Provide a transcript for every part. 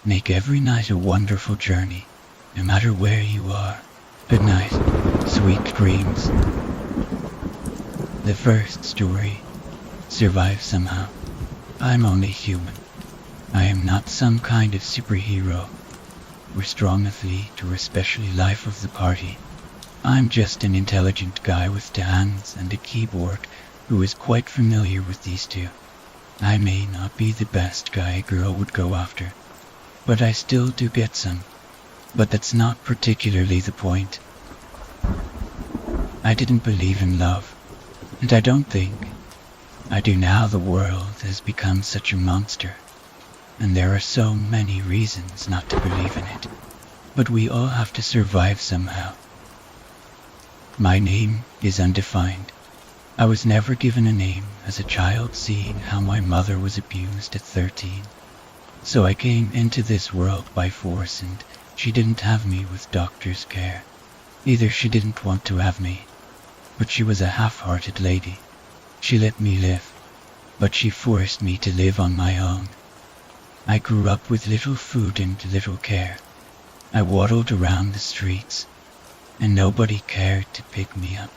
Make every night a wonderful journey, no matter where you are. Good night, sweet dreams. The first story, Survive Somehow. I'm only human. I am not some kind of superhero or strong athlete or especially life of the party. I'm just an intelligent guy with 2 hands and a keyboard who is quite familiar with these two. I may not be the best guy a girl would go after, but I still do get some. But that's not particularly the point. I didn't believe in love, and I don't think I do now. The world has become such a monster, and there are so many reasons not to believe in it. But we all have to survive somehow. My name is undefined. I was never given a name as a child, seeing how my mother was abused at 13. So I came into this world by force, and she didn't have me with doctor's care. Either she didn't want to have me, but she was a half-hearted lady. She let me live, but she forced me to live on my own. I grew up with little food and little care. I waddled around the streets, and nobody cared to pick me up.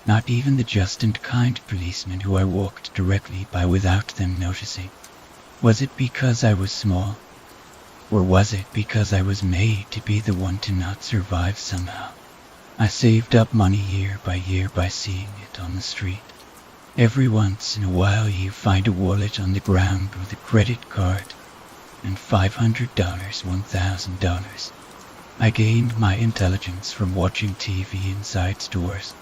Not even the just and kind policemen who I walked directly by without them noticing. Was it because I was small? Or was it because I was made to be the one to not survive somehow? I saved up money year by seeing it on the street. Every once in a while you find a wallet on the ground with a credit card and $500, $1,000. I gained my intelligence from watching TV inside stores.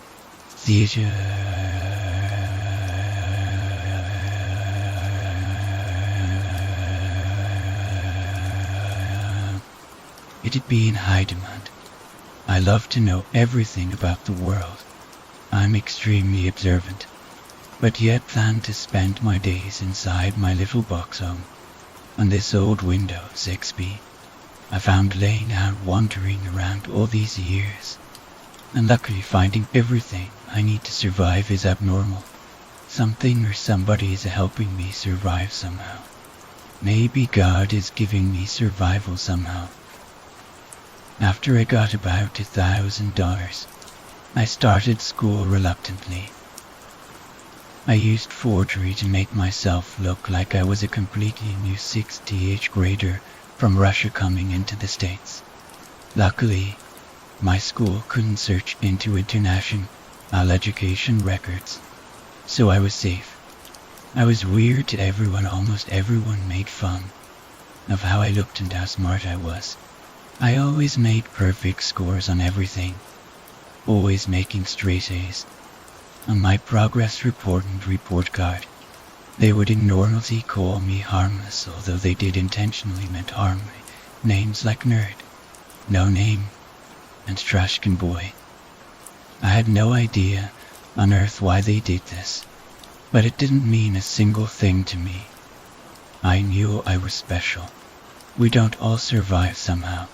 Theater. It'd be in high demand. I love to know everything about the world. I'm extremely observant, but yet plan to spend my days inside my little box home. On this old Windows XP, I found laying out wandering around all these years, and luckily finding everything I need to survive is abnormal. Something or somebody is helping me survive somehow. Maybe God is giving me survival somehow. After I got about $1,000, I started school reluctantly. I used forgery to make myself look like I was a completely new 6th grader from Russia coming into the States. Luckily, my school couldn't search into international education records, so I was safe. I was weird to everyone. Almost everyone made fun of how I looked and how smart I was. I always made perfect scores on everything, always making straight A's. On my progress report and report card, they would in normalcy call me harmless, although they did intentionally meant harm me. Names like Nerd, No Name, and Trashcan Boy. I had no idea on earth why they did this, but it didn't mean a single thing to me. I knew I was special. We don't all survive somehow.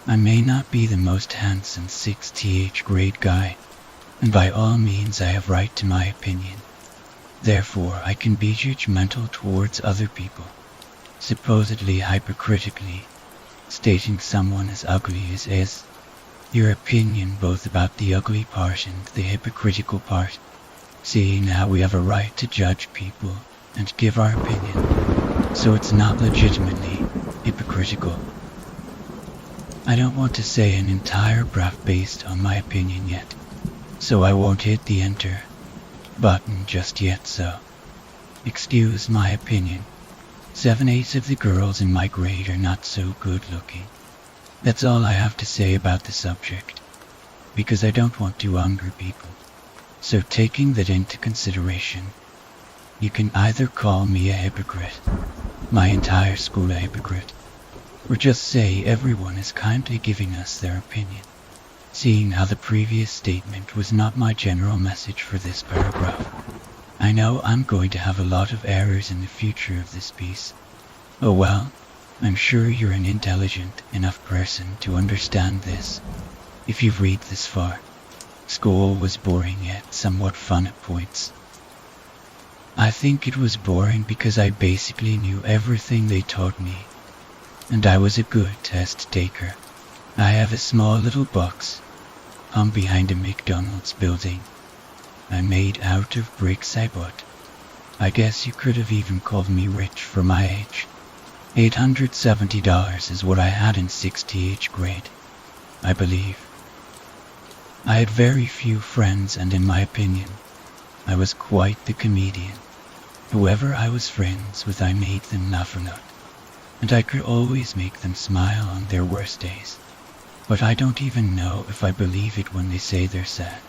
I may not be the most handsome 6th grade guy, and by all means I have right to my opinion. Therefore I can be judgmental towards other people, supposedly hypocritically, stating someone as ugly as is. Your opinion both about the ugly part and the hypocritical part, seeing how we have a right to judge people and give our opinion, so it's not legitimately hypocritical. I don't want to say an entire graph based on my opinion yet, so I won't hit the enter button just yet, so excuse my opinion. 7/8 of the girls in my grade are not so good looking. That's all I have to say about the subject, because I don't want to anger people. So taking that into consideration, you can either call me a hypocrite, my entire school a hypocrite, or just say everyone is kindly giving us their opinion, seeing how the previous statement was not my general message for this paragraph. I know I'm going to have a lot of errors in the future of this piece. Oh well, I'm sure you're an intelligent enough person to understand this, if you've read this far. School was boring yet somewhat fun at points. I think it was boring because I basically knew everything they taught me, and I was a good test taker. I have a small little box hung behind a McDonald's building I made out of bricks I bought. I guess you could have even called me rich for my age. $870 is what I had in 6th grade, I believe. I had very few friends, and in my opinion, I was quite the comedian. Whoever I was friends with, I made them laugh a lot, and I could always make them smile on their worst days. But I don't even know if I believe it when they say they're sad,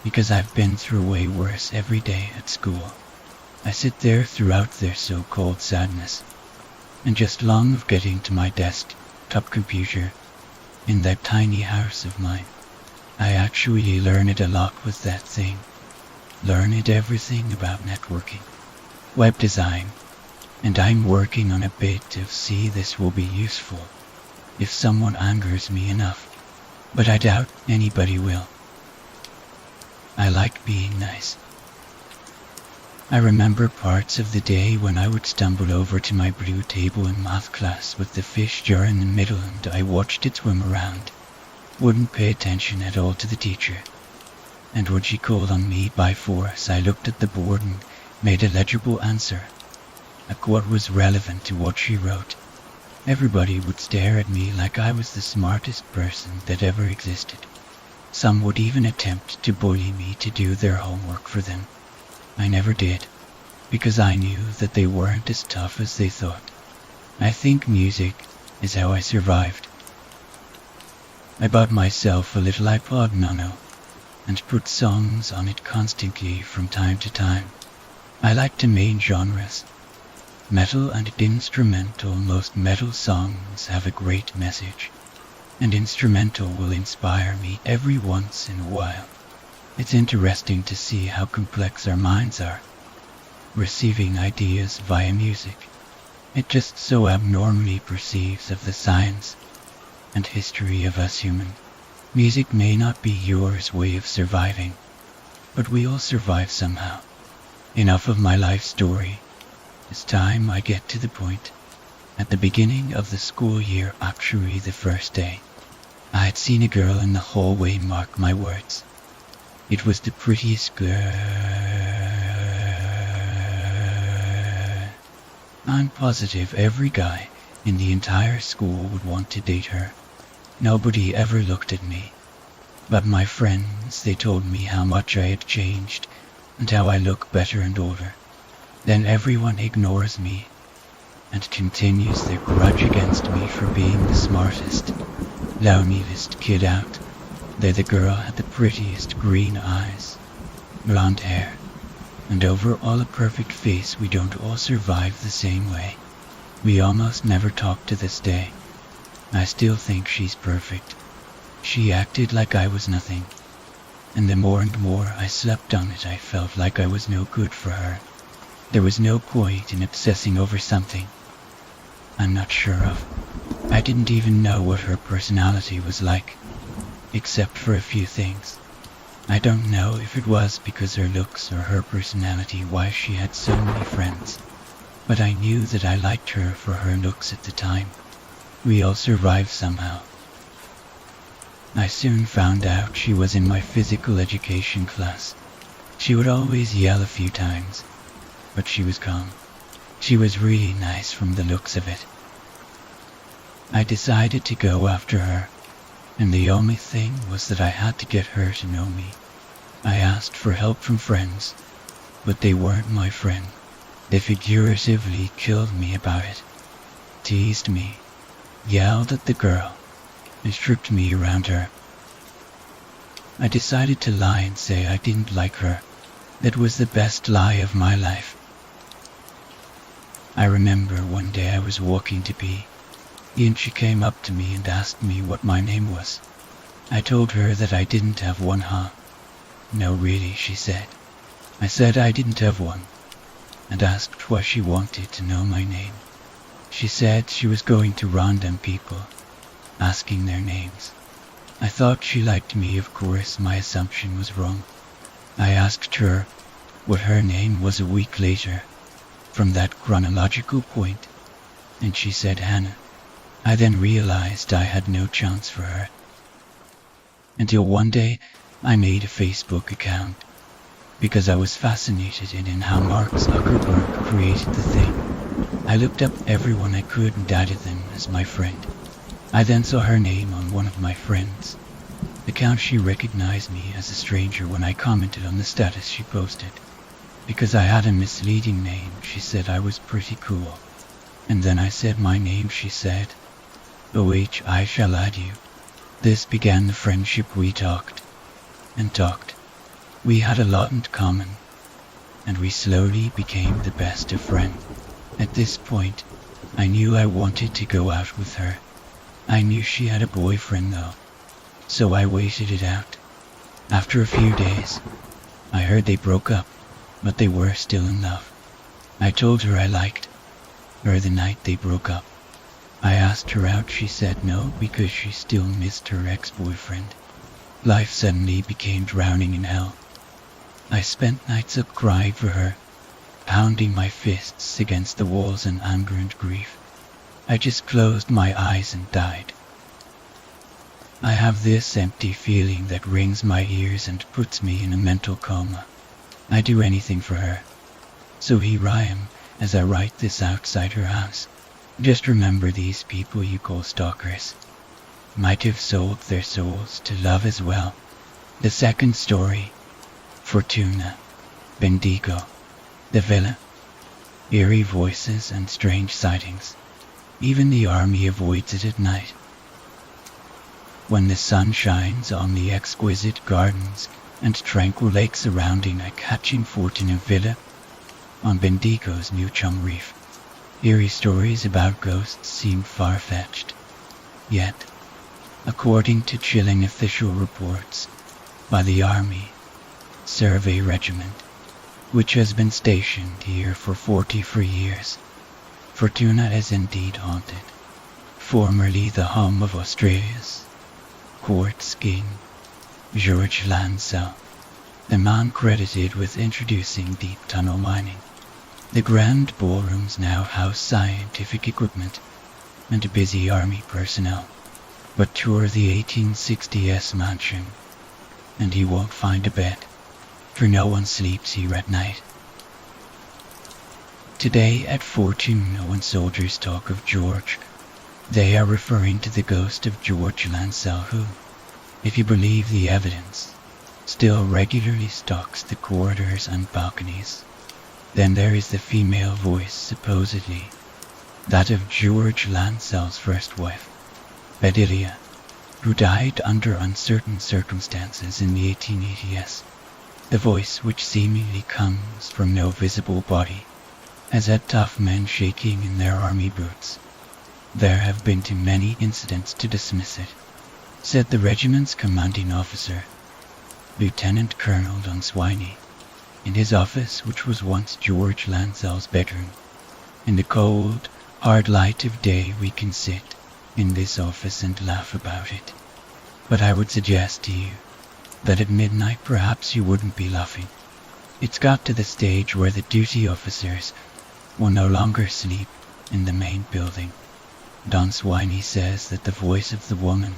because I've been through way worse every day at school. I sit there throughout their so-called sadness, and just long of getting to my desktop computer in that tiny house of mine. I actually learned a lot with that thing. Learned everything about networking, web design, and I'm working on a bit of see this will be useful if someone angers me enough, but I doubt anybody will. I like being nice. I remember parts of the day when I would stumble over to my blue table in math class with the fish jar in the middle, and I watched it swim around. Wouldn't pay attention at all to the teacher. And when she called on me by force, I looked at the board and made a legible answer, like what was relevant to what she wrote. Everybody would stare at me like I was the smartest person that ever existed. Some would even attempt to bully me to do their homework for them. I never did, because I knew that they weren't as tough as they thought. I think music is how I survived. I bought myself a little iPod Nano and put songs on it constantly from time to time. I like the main genres, metal and instrumental. Most metal songs have a great message, and instrumental will inspire me every once in a while. It's interesting to see how complex our minds are, receiving ideas via music. It just so abnormally perceives of the science and history of us human. Music may not be yours way of surviving, but we all survive somehow. Enough of my life story. It's time I get to the point. At the beginning of the school year, actually the first day, I had seen a girl in the hallway, mark my words. It was the prettiest girl. I'm positive every guy in the entire school would want to date her. Nobody ever looked at me, but my friends, they told me how much I had changed and how I look better and older. Then everyone ignores me and continues their grudge against me for being the smartest, loneliest kid out. They're the girl had the prettiest green eyes, blonde hair, and overall a perfect face. We don't all survive the same way. We almost never talk to this day. I still think she's perfect. She acted like I was nothing, and the more and more I slept on it, I felt like I was no good for her. There was no point in obsessing over something I'm not sure of. I didn't even know what her personality was like, except for a few things. I don't know if it was because her looks or her personality why she had so many friends, but I knew that I liked her for her looks at the time. We all survived somehow. I soon found out she was in my physical education class. She would always yell a few times, but she was calm. She was really nice from the looks of it. I decided to go after her, and the only thing was that I had to get her to know me. I asked for help from friends, but they weren't my friend. They figuratively killed me about it, teased me, yelled at the girl, and stripped me around her. I decided to lie and say I didn't like her. That was the best lie of my life. I remember one day I was walking to pee, and she came up to me and asked me what my name was. I told her that I didn't have one, huh? No, really, she said. I said I didn't have one, and asked why she wanted to know my name. She said she was going to random people, asking their names. I thought she liked me, of course. My assumption was wrong. I asked her what her name was a week later, from that chronological point, and she said Hannah. I then realized I had no chance for her. Until one day, I made a Facebook account, because I was fascinated in how Mark Zuckerberg created the thing. I looked up everyone I could and added them as my friend. I then saw her name on one of my friends' account. She recognized me as a stranger when I commented on the status she posted. Because I had a misleading name, she said I was pretty cool. And then I said my name. She said, "OH, I shall add you." This began the friendship. We talked and talked. We had a lot in common, and we slowly became the best of friends. At this point, I knew I wanted to go out with her. I knew she had a boyfriend though, so I waited it out. After a few days, I heard they broke up, but they were still in love. I told her I liked her the night they broke up. I asked her out. She said no because she still missed her ex-boyfriend. Life suddenly became drowning in hell. I spent nights up crying for her, pounding my fists against the walls in anger and grief. I just closed my eyes and died. I have this empty feeling that rings my ears and puts me in a mental coma. I do anything for her. So here I am, as I write this outside her house. Just remember, these people you call stalkers might have sold their souls to love as well. The second story, Fortuna, Bendigo, the villa, eerie voices and strange sightings. Even the army avoids it at night. When the sun shines on the exquisite gardens and tranquil lakes surrounding a catching Fortuna villa on Bendigo's New Chum Reef, eerie stories about ghosts seem far-fetched. Yet, according to chilling official reports by the Army Survey Regiment, which has been stationed here for 43 years, Fortuna is indeed haunted. Formerly the home of Australia's quartz king, George Lancel, the man credited with introducing deep tunnel mining. The grand ballrooms now house scientific equipment and busy army personnel. But tour the 1860s mansion, and he won't find a bed, for no one sleeps here at night. Today at Fortuna, when soldiers talk of George, they are referring to the ghost of George Lancel, who, if you believe the evidence, still regularly stalks the corridors and balconies. Then there is the female voice, supposedly that of George Lancel's first wife, Bedelia, who died under uncertain circumstances in the 1880s. The voice, which seemingly comes from no visible body, has had tough men shaking in their army boots. There have been too many incidents to dismiss it, said the regiment's commanding officer, Lieutenant Colonel Don Swiney, in his office, which was once George Lancel's bedroom. In the cold, hard light of day we can sit in this office and laugh about it. But I would suggest to you that at midnight perhaps you wouldn't be laughing. It's got to the stage where the duty officers will no longer sleep in the main building. Don Swiney says that the voice of the woman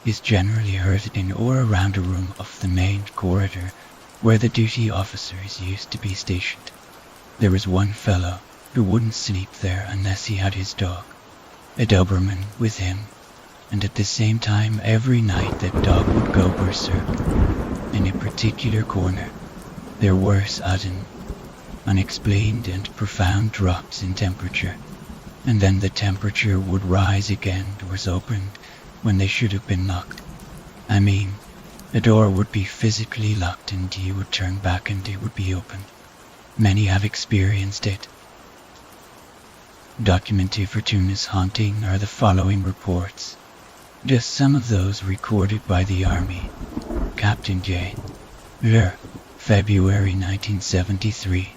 is generally heard in or around a room of the main corridor where the duty officers used to be stationed. There was one fellow who wouldn't sleep there unless he had his dog, a Doberman, with him, and at the same time every night that dog would go berserk. In a particular corner, there were sudden, unexplained and profound drops in temperature, and then the temperature would rise again. Doors opened when they should have been locked. I mean, the door would be physically locked and you would turn back and it would be open. Many have experienced it. Documented Fortuna's haunting are the following reports, just some of those recorded by the Army. Captain J. Lur, February 1973,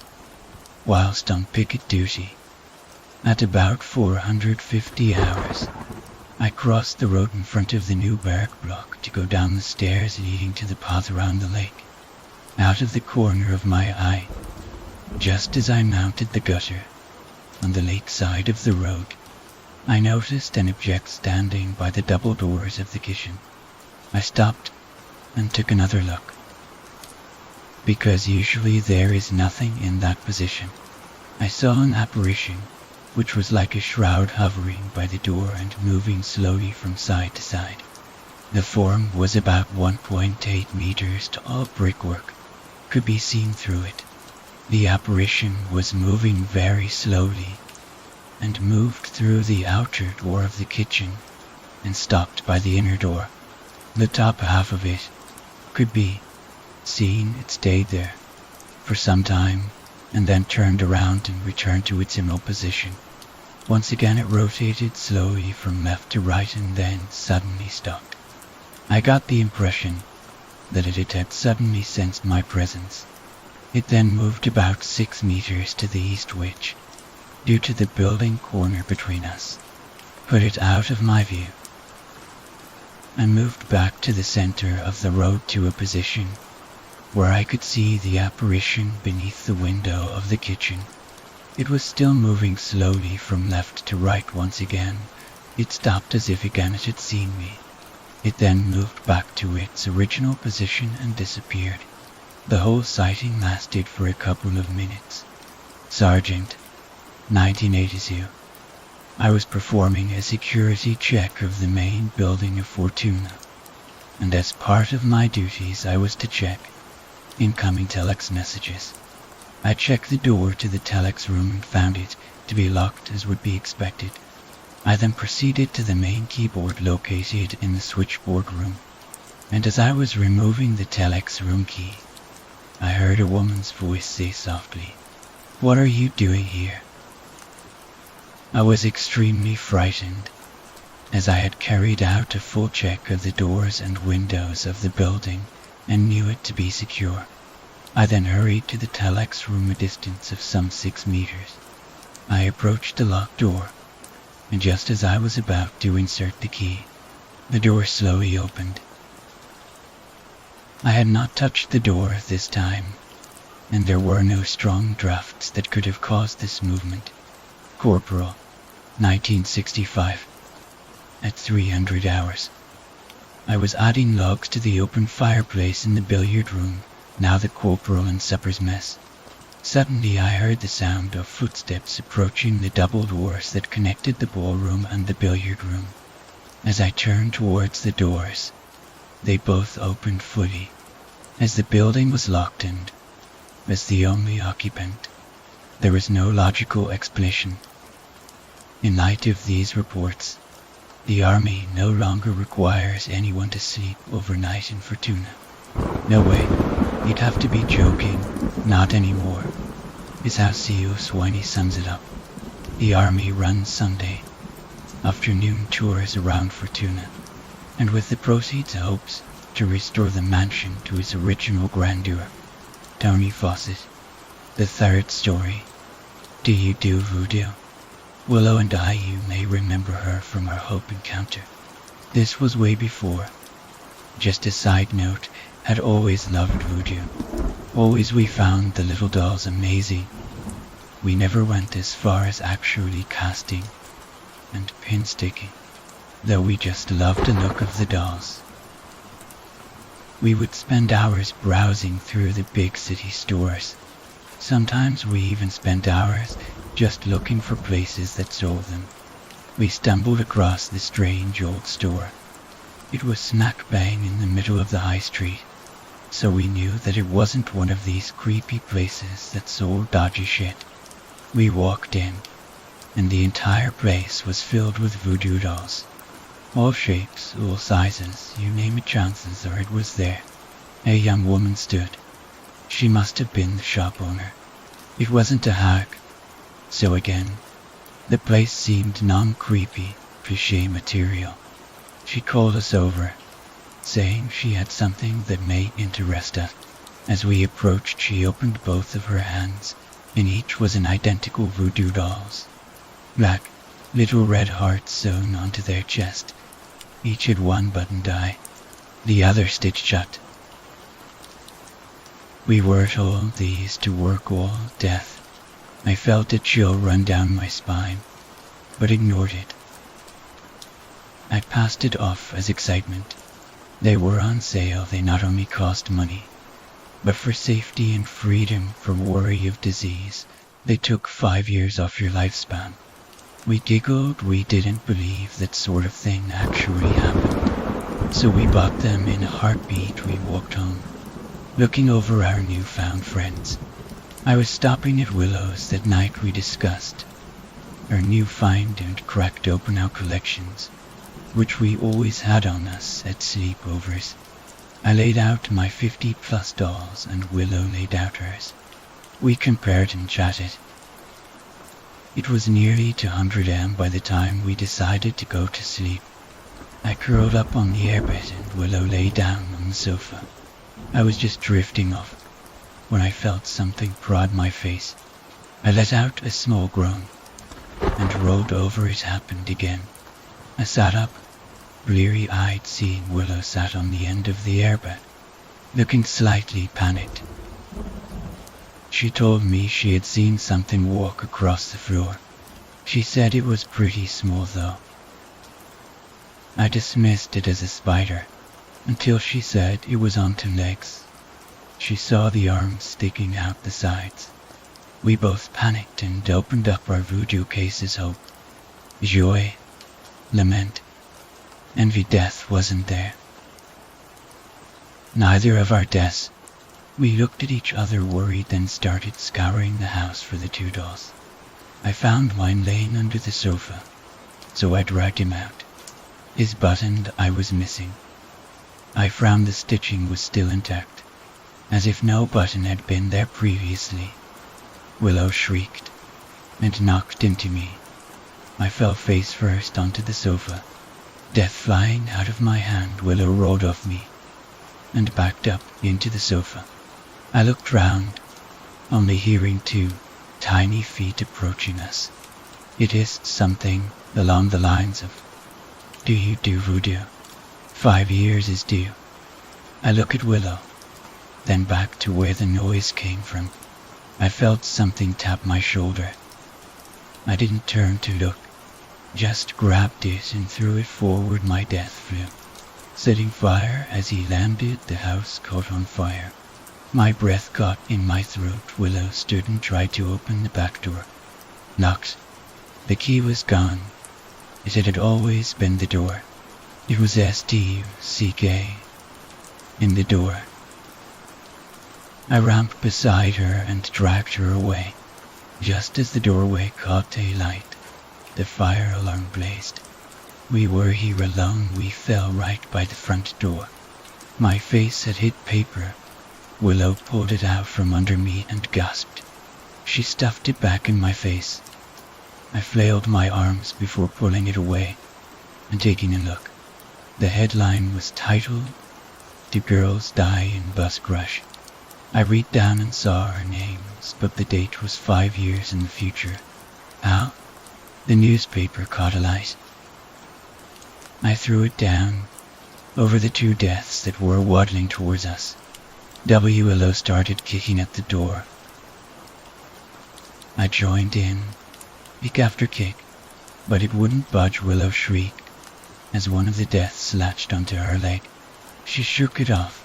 whilst on picket duty. At about 450 hours, I crossed the road in front of the new barrack block to go down the stairs leading to the path around the lake. Out of the corner of my eye, Just as I mounted the gutter on the lake side of the road, I noticed an object standing by the double doors of the kitchen. I stopped and took another look, because usually there is nothing in that position. I saw an apparition which was like a shroud hovering by the door and moving slowly from side to side. The form was about 1.8 meters tall. Brickwork could be seen through it. The apparition was moving very slowly and moved through the outer door of the kitchen and stopped by the inner door. The top half of it could be seen. It stayed there for some time and then turned around and returned to its original position. Once again it rotated slowly from left to right and then suddenly stopped. I got the impression that it had suddenly sensed my presence. It then moved about 6 meters to the east, which, due to the building corner between us, put it out of my view. I moved back to the center of the road to a position where I could see the apparition beneath the window of the kitchen. It was still moving slowly from left to right. Once again, it stopped as if again it had seen me. It then moved back to its original position and disappeared. The whole sighting lasted for a couple of minutes. Sergeant, 1982. I was performing a security check of the main building of Fortuna, and as part of my duties I was to check incoming telex messages. I checked the door to the telex room and found it to be locked as would be expected. I then proceeded to the main keyboard located in the switchboard room, and as I was removing the telex room key, I heard a woman's voice say softly, "What are you doing here?" I was extremely frightened, as I had carried out a full check of the doors and windows of the building and knew it to be secure. I then hurried to the telex room, a distance of some 6 meters. I approached the locked door, and just as I was about to insert the key, the door slowly opened. I had not touched the door this time, and there were no strong drafts that could have caused this movement. Corporal, 1965. At 300 hours. I was adding logs to the open fireplace in the billiard room, now the corporal in supper's mess. Suddenly I heard the sound of footsteps approaching the double doors that connected the ballroom and the billiard room. As I turned towards the doors, they both opened fully, as the building was locked and, as the only occupant, there was no logical explanation. In light of these reports, the Army no longer requires anyone to sleep overnight in Fortuna. No way, you'd have to be joking, not anymore, is how CEO Swiney sums it up. The Army runs Sunday afternoon tours around Fortuna, and with the proceeds hopes to restore the mansion to its original grandeur. Tony Fawcett. The third story. Do you do voodoo? Willow and I, you may remember her from our Hope encounter. This was way before. Just a side note, had always loved voodoo. Always we found the little dolls amazing. We never went as far as actually casting and pin sticking, though we just loved the look of the dolls. We would spend hours browsing through the big city stores. Sometimes we even spent hours just looking for places that sold them. We stumbled across this strange old store. It was smack bang in the middle of the high street, so we knew that it wasn't one of these creepy places that sold dodgy shit. We walked in, and the entire place was filled with voodoo dolls. All shapes, all sizes, you name it, chances are it was there. A young woman stood. She must have been the shop owner. It wasn't a hack. So again, the place seemed non-creepy, cliché material. She called us over, saying she had something that may interest us. As we approached, she opened both of her hands. In each was an identical voodoo dolls. Black, little red hearts sewn onto their chest. Each had one buttoned eye, the other stitched shut. We were told they used to work all death. I felt a chill run down my spine, but ignored it. I passed it off as excitement. They were on sale. They not only cost money, but for safety and freedom from worry of disease, they took 5 years off your lifespan. We giggled. We didn't believe that sort of thing actually happened. So we bought them in a heartbeat. We walked home, looking over our newfound friends. I was stopping at Willow's that night. We discussed our new find and cracked open our collections, which we always had on us at sleepovers. I laid out my 50+ dolls and Willow laid out hers. We compared and chatted. It was nearly 200 am by the time we decided to go to sleep. I curled up on the airbed and Willow lay down on the sofa. I was just drifting off when I felt something prod my face. I let out a small groan and rolled over. It happened again. I sat up, bleary-eyed, seeing Willow sat on the end of the airbed, looking slightly panicked. She told me she had seen something walk across the floor. She said it was pretty small though. I dismissed it as a spider until she said it was on 2 legs. She saw the arms sticking out the sides. We both panicked and opened up our voodoo cases. Hope, joy, lament, envy. Death wasn't there. Neither of our deaths. We looked at each other worried, then started scouring the house for the 2 dolls. I found mine laying under the sofa, so I dragged him out. His buttoned eye was missing. I found the stitching was still intact, as if no button had been there previously. Willow shrieked and knocked into me. I fell face first onto the sofa, death flying out of my hand. Willow rolled off me and backed up into the sofa. I looked round, only hearing 2 tiny feet approaching us. It hissed something along the lines of, "Do you do voodoo? 5 years is due." I look at Willow, then back to where the noise came from. I felt something tap my shoulder. I didn't turn to look, just grabbed it and threw it forward. My death flew, setting fire as he landed. The house caught on fire. My breath caught in my throat. Willow stood and tried to open the back door. Locked. The key was gone. It had always been the door. It was stuck in the door. I ramped beside her and dragged her away. Just as the doorway caught daylight, the fire alarm blazed. We were here alone. We fell right by the front door. My face had hit paper. Willow pulled it out from under me and gasped. She stuffed it back in my face. I flailed my arms before pulling it away and taking a look. The headline was titled, "The Girls Die in Bus Crash." I read down and saw our names, but the date was 5 years in the future. How? The newspaper caught a light. I threw it down over the 2 deaths that were waddling towards us. Willow started kicking at the door. I joined in, kick after kick, but it wouldn't budge. Willow shrieked as one of the deaths latched onto her leg. She shook it off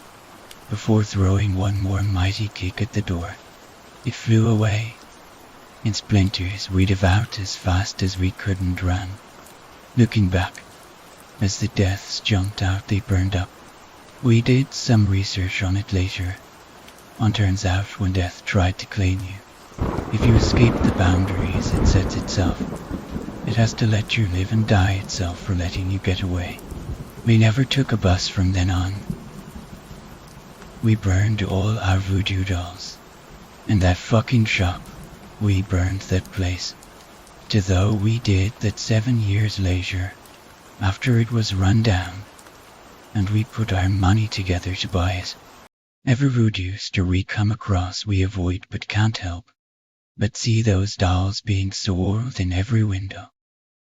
before throwing one more mighty kick at the door. It flew away in splinters. We out as fast as we could and ran. Looking back, as the deaths jumped out, they burned up. We did some research on it later. Turns out when death tried to claim you, if you escape the boundaries it sets itself. It has to let you live and die itself for letting you get away. We never took a bus from then on. We burned all our voodoo dolls. And that fucking shop, we burned that place. Though we did that 7 years later, after it was run down, and we put our money together to buy it. Every voodoo story we come across we avoid but can't help but see those dolls being sold in every window.